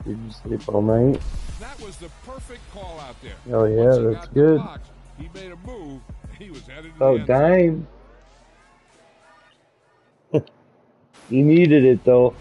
Did you sleep all night? That was the perfect call out there. Oh yeah, that's good. Box, he made a move. He was headed to Oh, the end zone. dime. He needed it though.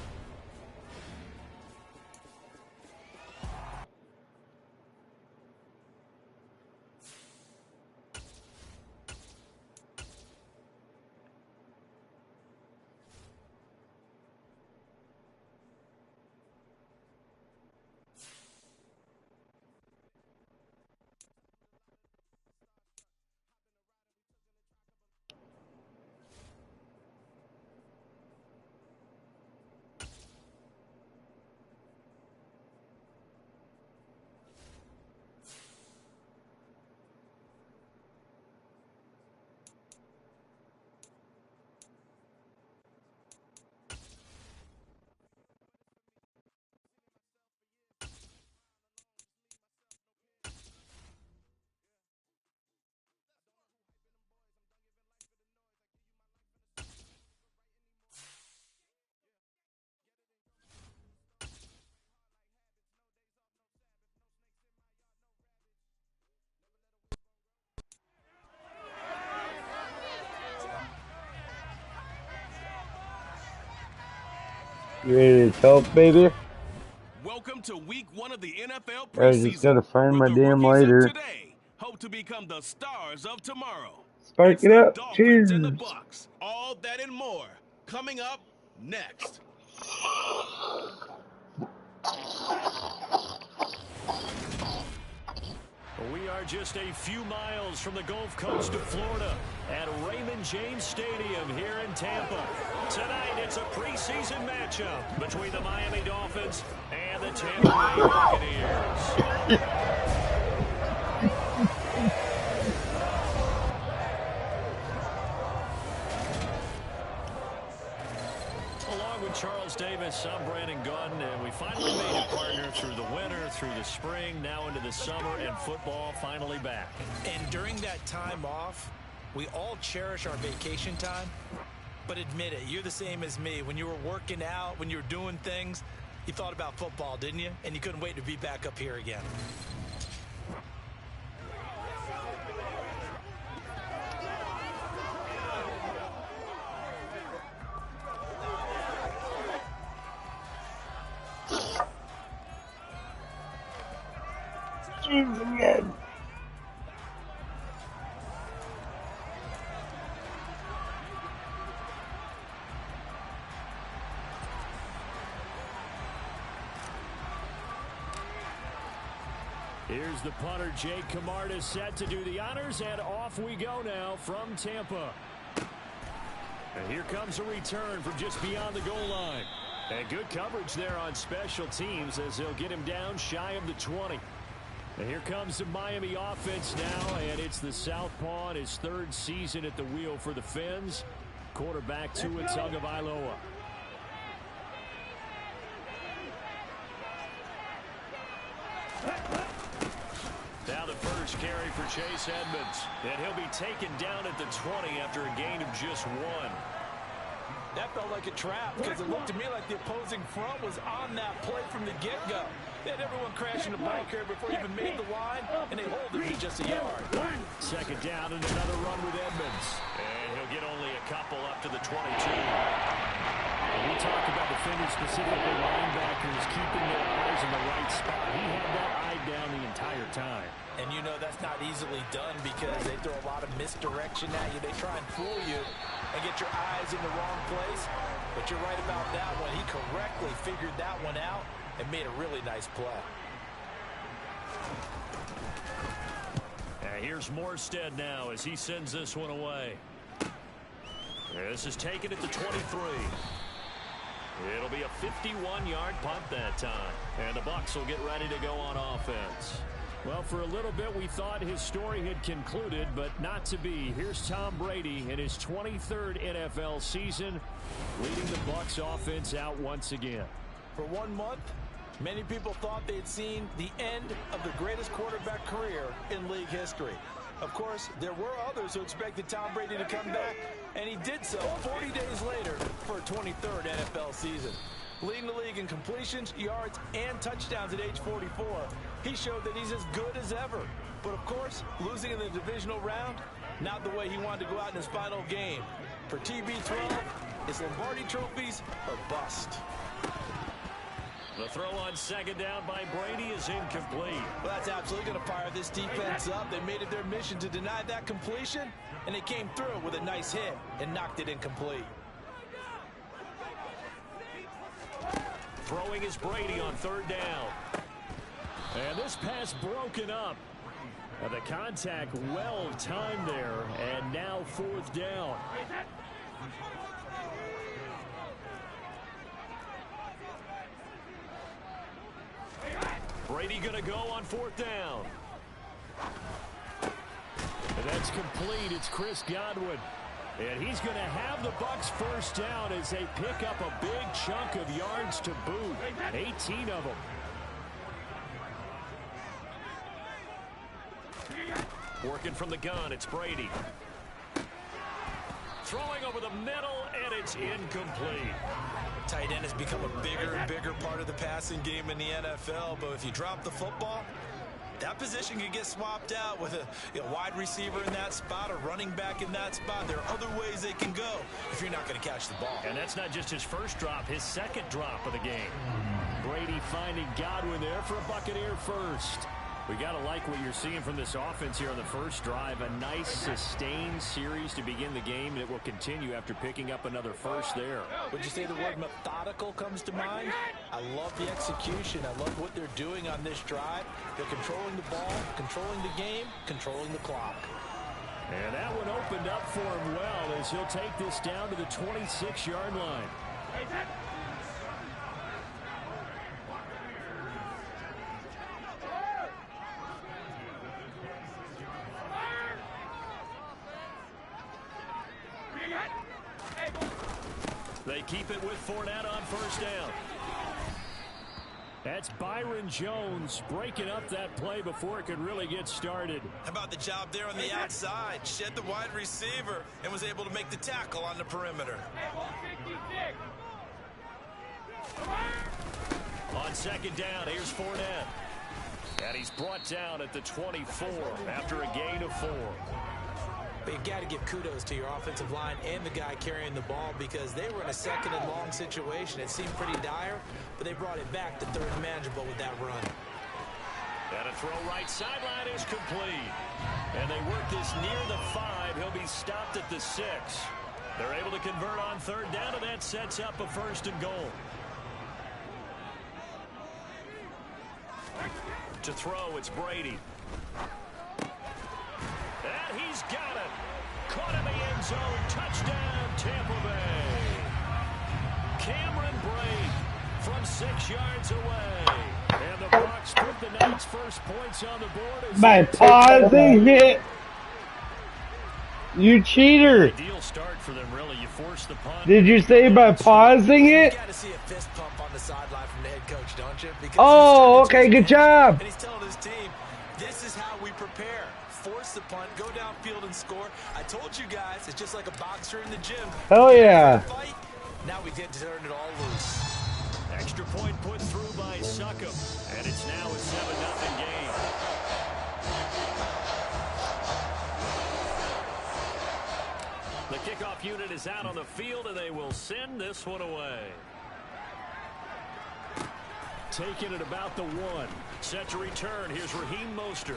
You ready to talk, baby? Welcome to week 1 of the NFL I just preseason. gotta find Where my the damn rookies of lighter. today hope to become the stars of tomorrow. Spark It's it the up. Dolphins and the Cheers. Bucks. All that and more coming up next. We are just a few miles from the Gulf Coast of Florida at Raymond James Stadium here in Tampa. Tonight, it's a preseason matchup between the Miami Dolphins and the Tampa Bay Buccaneers. Along with Charles Davis, I'm Brandon Gunn, and we finally made it, partner, through the winter, through the spring, now into the summer, and football finally back. And during that time off, we all cherish our vacation time. But admit it, you're the same as me. When you were working out, when you were doing things, you thought about football, didn't you? And you couldn't wait to be back up here again. Cheers again. Here's the punter, Jake Camarda, set to do the honors, and off we go now from Tampa. And here comes a return from just beyond the goal line. And good coverage there on special teams as they'll get him down shy of the 20. And here comes the Miami offense now, and it's the southpaw in his 3rd season at the wheel for the Fins. Quarterback Tua Tagovailoa. Now the first carry for Chase Edmonds. And he'll be taken down at the 20 after a gain of just 1. That felt like a trap because it looked to me like the opposing front was on that play from the get-go. They had everyone crashing the ball carrier before he even made the line, and they hold it to just a yard. Second down and another run with Edmonds. And he'll get only a couple up to the 22. When we talk about defenders, specifically linebackers, keeping their eyes in the right spot, he had that eye down the entire time. And you know that's not easily done because they throw a lot of misdirection at you. They try and fool you and get your eyes in the wrong place. But you're right about that one. He correctly figured that one out and made a really nice play. And here's Morstead now as he sends this one away. This is taken at the 23. It'll be a 51-yard punt that time. And the Bucs will get ready to go on offense. Well, for a little bit, we thought his story had concluded, but not to be. Here's Tom Brady in his 23rd NFL season, leading the Bucs offense out once again. For 1 month, many people thought they'd seen the end of the greatest quarterback career in league history. Of course, there were others who expected Tom Brady to come back, and he did so 40 days later for a 23rd NFL season. Leading the league in completions, yards, and touchdowns at age 44. He showed that he's as good as ever. But, of course, losing in the divisional round, not the way he wanted to go out in his final game. For TB12, his Lombardi trophies are bust. The throw on second down by Brady is incomplete. Well, that's absolutely going to fire this defense up. They made it their mission to deny that completion, and they came through with a nice hit and knocked it incomplete. Throwing is Brady on third down. And this pass broken up. The contact well timed there, and now fourth down. Brady going to go on fourth down. And that's complete. It's Chris Godwin. And he's going to have the Bucs first down as they pick up a big chunk of yards to boot. 18 of them. Working from the gun, it's Brady. Throwing over the middle, and it's incomplete. Tight end has become a bigger and bigger part of the passing game in the NFL, but if you drop the football, that position can get swapped out with a wide receiver in that spot, a running back in that spot. There are other ways they can go if you're not going to catch the ball. And that's not just his first drop, his second drop of the game. Brady finding Godwin there for a Buccaneer first. We got to like what you're seeing from this offense here on the first drive. A nice sustained series to begin the game, and it will continue after picking up another first there. Would you say the word methodical comes to mind? I love the execution. I love what they're doing on this drive. They're controlling the ball, controlling the game, controlling the clock. And that one opened up for him well as he'll take this down to the 26-yard line. They keep it with Fournette on first down. That's Byron Jones breaking up that play before it could really get started. How about the job there on the outside? Shed the wide receiver and was able to make the tackle on the perimeter. On second down, here's Fournette. And he's brought down at the 24 after a gain of 4. But you got to give kudos to your offensive line and the guy carrying the ball because they were in a second and long situation. It seemed pretty dire, but they brought it back to third and manageable with that run. And a throw right sideline is complete. And they work this near the 5. He'll be stopped at the 6. They're able to convert on third down, and that sets up a first and goal. To throw, it's Brady. And he's got it. Caught in the end zone. Touchdown, Tampa Bay. Cameron Brate from 6 yards away. And the Bucs put the night's first points on the board. By pausing it. You cheater. Ideal start for them, really. You force the punt. Did you say by pausing it? You got to see a fist pump on the sideline from the head coach, don't you? Because Oh, okay, good job. And he's telling his team, this is how we prepare. Force the punt, go downfield and score. I told you guys, it's just like a boxer in the gym. Hell yeah. Fight. Now we get to turn it all loose. Extra point put through by Succop. And it's now a 7-0 game. The kickoff unit is out on the field, and they will send this one away. Taking it about the 1. Set to return. Here's Raheem Mostert.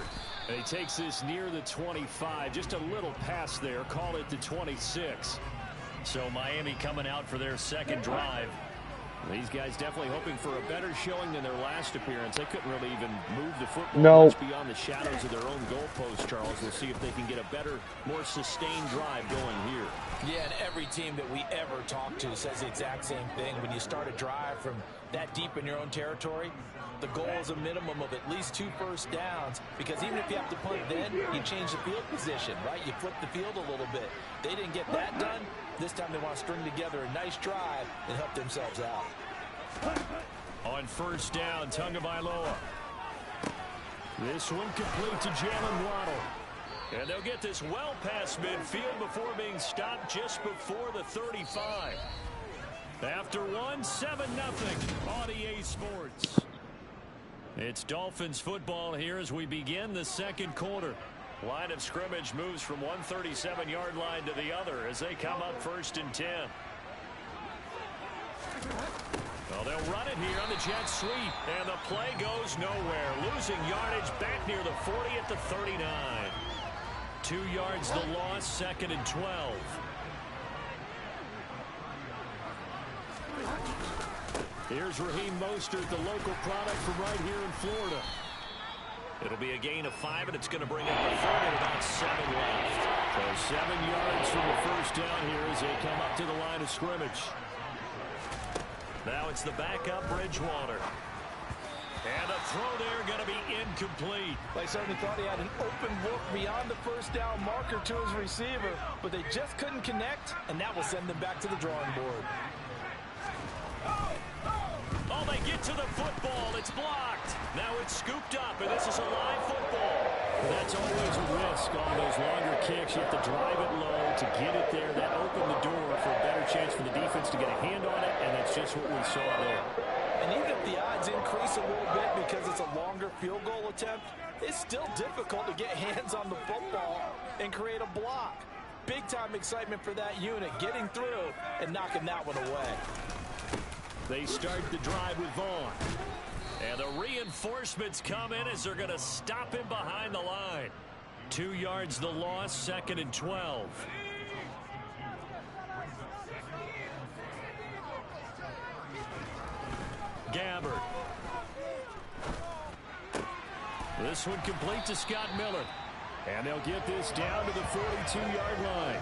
And he takes this near the 25. Just a little pass there. Call it the 26. So Miami coming out for their second drive. These guys definitely hoping for a better showing than their last appearance. They couldn't really even move the football much beyond the shadows of their own goalpost, Charles. We'll see if they can get a better, more sustained drive going here. Yeah, and every team that we ever talk to says the exact same thing. When you start a drive from that deep in your own territory, the goal is a minimum of at least 2 first downs, because even if you have to punt then, you change the field position, right? You flip the field a little bit. They didn't get that done. This time they want to string together a nice drive and help themselves out. On first down, Tagovailoa. This one complete to Jalen Waddle. And they'll get this well past midfield before being stopped just before the 35. After one, 7-0 on EA Sports. It's Dolphins football here as we begin the second quarter. Line of scrimmage moves from one 37-yard line to the other as they come up 1st and 10. Well, they'll run it here on the jet sweep, and the play goes nowhere. Losing yardage back near the 40 at the 39. 2 yards the loss, 2nd and 12. Here's Raheem Mostert, the local product from right here in Florida. It'll be a gain of 5, and it's going to bring up a 3rd and about 7 left. So 7 yards from the first down here as they come up to the line of scrimmage. Now it's the backup Bridgewater. And a throw there going to be incomplete. They certainly thought he had an open look beyond the first down marker to his receiver, but they just couldn't connect, and that will send them back to the drawing board. Oh, they get to the football. It's blocked. Now it's scooped up, and this is a live football. That's always a risk on those longer kicks. You have to drive it low to get it there. That opened the door for a better chance for the defense to get a hand on it, and that's just what we saw there. And even if the odds increase a little bit because it's a longer field goal attempt, it's still difficult to get hands on the football and create a block. Big-time excitement for that unit, getting through and knocking that one away. They start the drive with Vaughn. And the reinforcements come in as they're going to stop him behind the line. 2 yards the loss, 2nd and 12. Gabbard. This one complete to Scott Miller. And they'll get this down to the 42-yard line.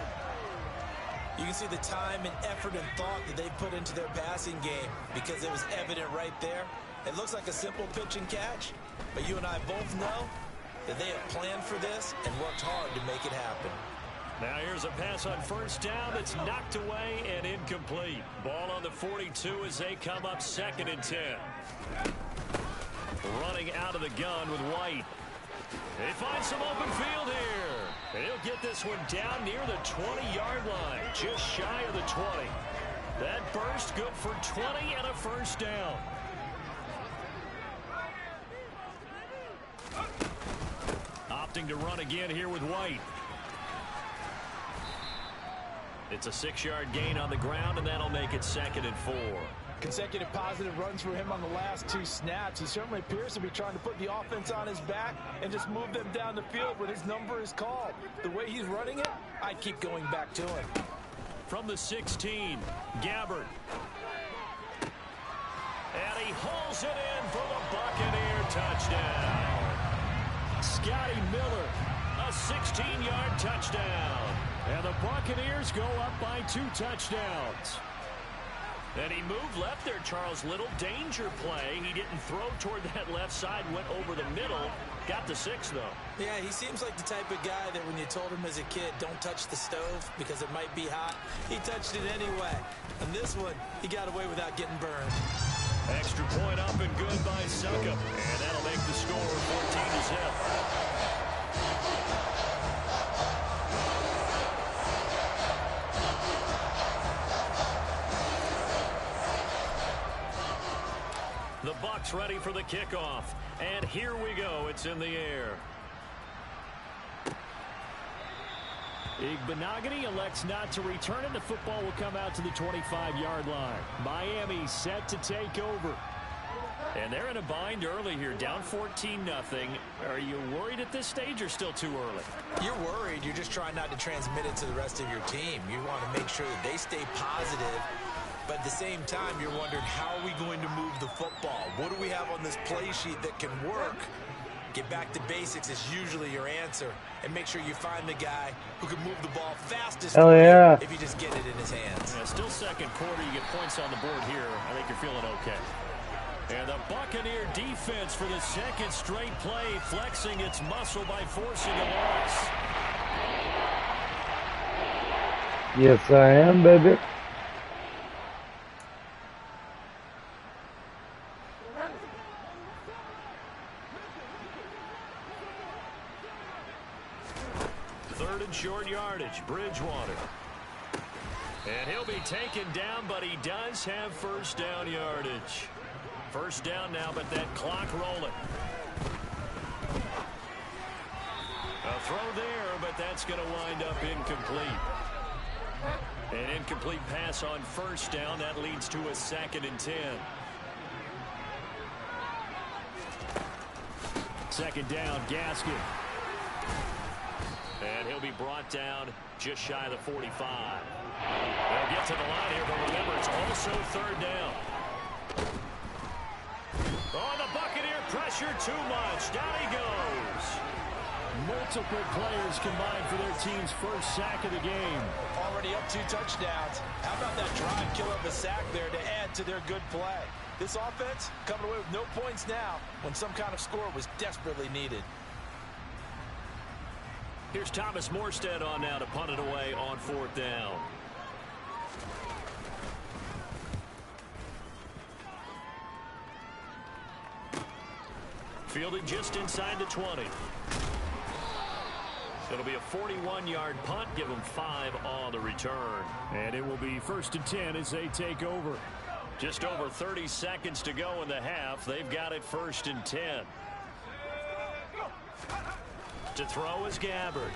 You can see the time and effort and thought that they put into their passing game because it was evident right there. It looks like a simple pitch and catch, but you and I both know that they have planned for this and worked hard to make it happen. Now here's a pass on first down that's knocked away and incomplete. Ball on the 42 as they come up 2nd and 10. Running out of the gun with White. They find some open field here. He'll get this one down near the 20-yard line, just shy of the 20. That burst good for 20 and a first down. Opting to run again here with White. It's a 6-yard gain on the ground, and that'll make it 2nd and 4. Consecutive positive runs for him on the last 2 snaps. He certainly appears to be trying to put the offense on his back and just move them down the field when his number is called. The way he's running it, I keep going back to him. From the 16, Gabbard. And he hauls it in for the Buccaneer touchdown. Scotty Miller, a 16-yard touchdown. And the Buccaneers go up by 2 touchdowns. And he moved left there, Charles. Little danger play. He didn't throw toward that left side, went over the middle. Got the 6, though. Yeah, he seems like the type of guy that when you told him as a kid, don't touch the stove because it might be hot, he touched it anyway. And this one, he got away without getting burned. Extra point up and good by Succop. And that'll make the score 14-0. The Bucs ready for the kickoff. And here we go. It's in the air. Igbenogany elects not to return, and the football will come out to the 25-yard line. Miami set to take over. And they're in a bind early here, down 14-0. Are you worried at this stage or still too early? You're worried. You're just trying not to transmit it to the rest of your team. You want to make sure that they stay positive. But at the same time, you're wondering, how are we going to move the football? What do we have on this play sheet that can work? Get back to basics is usually your answer. And make sure you find the guy who can move the ball fastest if you just get it in his hands. Yeah, still second quarter. You get points on the board here. I think you're feeling okay. And the Buccaneer defense for the second straight play, flexing its muscle by forcing a loss. Yes, I am, baby. Third and short yardage, Bridgewater. And he'll be taken down, but he does have first down yardage. First down now, but that clock rolling. A throw there, but that's going to wind up incomplete. An incomplete pass on first down. That leads to a 2nd and 10. Second down, Gaskin. And he'll be brought down just shy of the 45. They'll get to the line here, but remember, it's also third down. Oh, the Buccaneer pressure too much. Down he goes. Multiple players combined for their team's first sack of the game. Already up 2 touchdowns. How about that drive killer of a sack there to add to their good play? This offense coming away with no points now when some kind of score was desperately needed. Here's Thomas Morstead on now to punt it away on 4th down. Fielded just inside the 20. It'll be a 41-yard punt. Give them 5 on the return. And it will be 1st and 10 as they take over. Just over 30 seconds to go in the half. They've got it 1st and 10. To throw is Gabbard.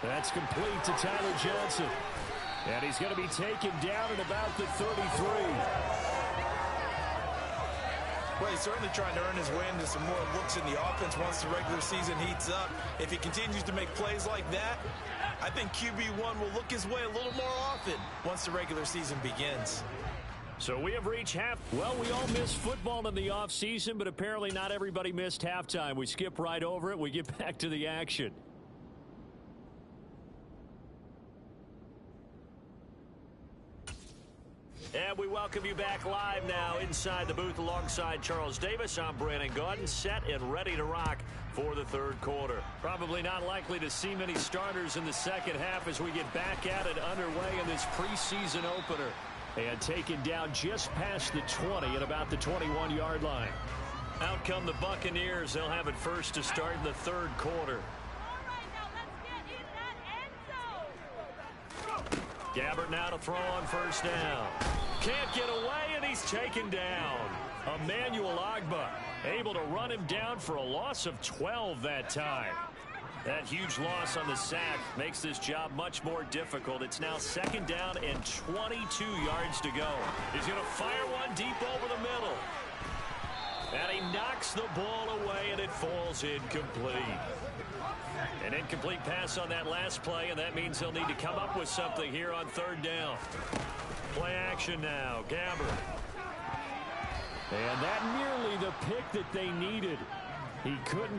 That's complete to Tyler Johnson. And he's going to be taken down at about the 33. Well, he's certainly trying to earn his way into some more looks in the offense once the regular season heats up. If he continues to make plays like that, I think QB1 will look his way a little more often once the regular season begins. So we have reached half. Well, we all miss football in the offseason, but apparently not everybody missed halftime. We skip right over it. We get back to the action. And we welcome you back live now inside the booth alongside Charles Davis. I'm Brandon Gaudin, set and ready to rock for the 3rd quarter. Probably not likely to see many starters in the second half as we get back at it underway in this preseason opener. And taken down just past the 20 at about the 21-yard line. Out come the Buccaneers. They'll have it first to start in the 3rd quarter. Gabbard now to throw on first down. Can't get away, and he's taken down. Emmanuel Ogbah able to run him down for a loss of 12 that time. That huge loss on the sack makes this job much more difficult. It's now 2nd down and 22 yards to go. He's going to fire one deep over the middle. And he knocks the ball away, and it falls incomplete. An incomplete pass on that last play, and that means they'll need to come up with something here on 3rd down. Play action now. Gabbard. And that nearly the pick that they needed. He couldn't